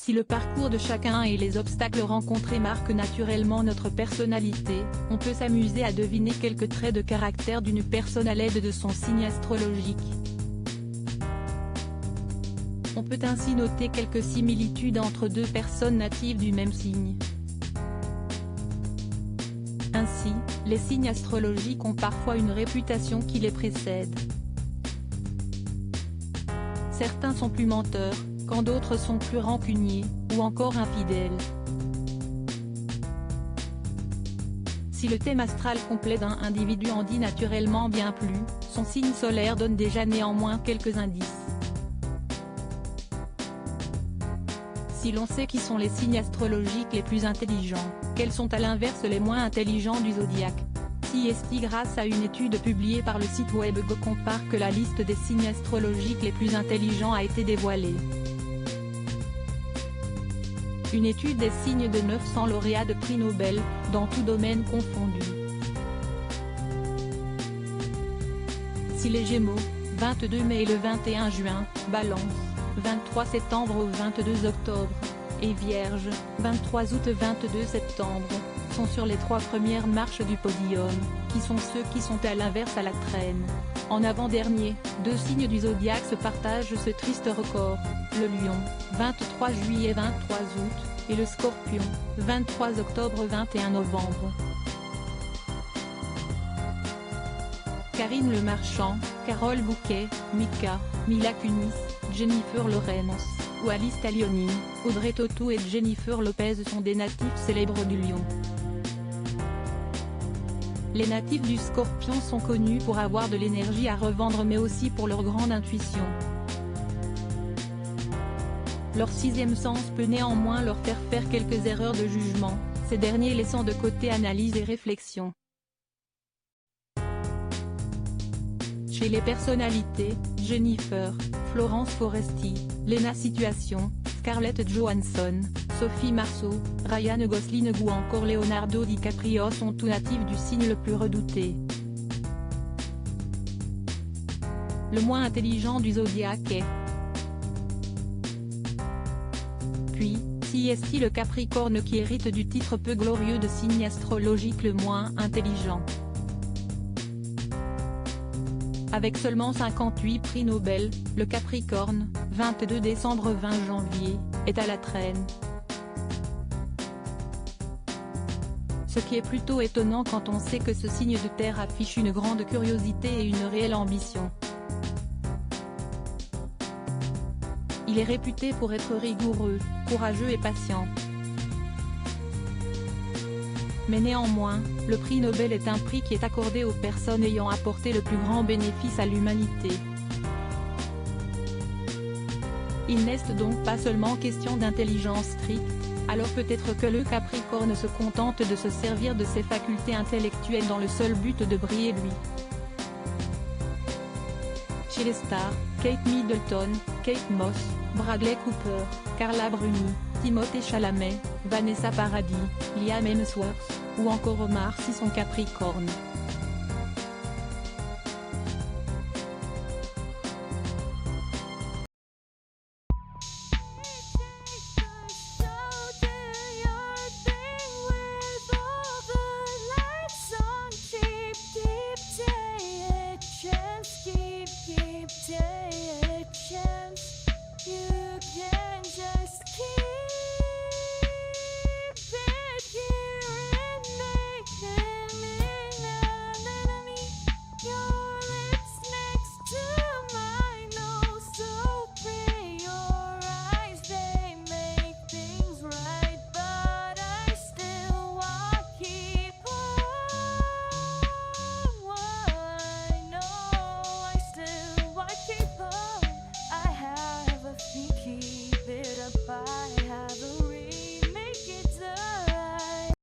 Si le parcours de chacun et les obstacles rencontrés marquent naturellement notre personnalité, on peut s'amuser à deviner quelques traits de caractère d'une personne à l'aide de son signe astrologique. On peut ainsi noter quelques similitudes entre deux personnes natives du même signe. Ainsi, les signes astrologiques ont parfois une réputation qui les précède. Certains sont plus menteurs, quand d'autres sont plus rancuniers, ou encore infidèles. Si le thème astral complet d'un individu en dit naturellement bien plus, son signe solaire donne déjà néanmoins quelques indices. Si l'on sait qui sont les signes astrologiques les plus intelligents, quels sont à l'inverse les moins intelligents du zodiaque? C'est grâce à une étude publiée par le site web GoCompare que la liste des signes astrologiques les plus intelligents a été dévoilée. Une étude des signes de 900 lauréats de prix Nobel, dans tout domaine confondu. Si les Gémeaux, 22 mai et le 21 juin, Balance, 23 septembre au 22 octobre, et Vierge, 23 août 22 septembre, sont sur les 3 premières marches du podium, qui sont ceux qui sont à l'inverse à la traîne. En avant-dernier, 2 signes du zodiaque se partagent ce triste record, le Lion, 23 juillet 23 août, et le Scorpion, 23 octobre 21 novembre. Karine Le Marchand, Carole Bouquet, Mika, Mila Kunis, Jennifer Lawrence, ou Alice Taglioni, Audrey Tautou et Jennifer Lopez sont des natifs célèbres du Lion. Les natifs du Scorpion sont connus pour avoir de l'énergie à revendre mais aussi pour leur grande intuition. Leur 6e sens peut néanmoins leur faire quelques erreurs de jugement, ces derniers laissant de côté analyse et réflexion. Chez les personnalités, Jennifer, Florence Foresti, Lena Situation, Scarlett Johansson, Sophie Marceau, Ryan Gosling ou encore Leonardo DiCaprio sont tous natifs du signe le plus redouté. Le moins intelligent du zodiaque est puis, c'est le Capricorne qui hérite du titre peu glorieux de signe astrologique le moins intelligent. Avec seulement 58 prix Nobel, le Capricorne, 22 décembre 20 janvier, est à la traîne. Ce qui est plutôt étonnant quand on sait que ce signe de terre affiche une grande curiosité et une réelle ambition. Il est réputé pour être rigoureux, courageux et patient. Mais néanmoins, le prix Nobel est un prix qui est accordé aux personnes ayant apporté le plus grand bénéfice à l'humanité. Il n'est donc pas seulement question d'intelligence stricte, alors peut-être que le Capricorne se contente de se servir de ses facultés intellectuelles dans le seul but de briller lui. Chez les stars, Kate Middleton, Kate Moss, Bradley Cooper, Carla Bruni, Timothée Chalamet, Vanessa Paradis, Liam Hemsworth, ou encore Omar Sy sont Capricorne.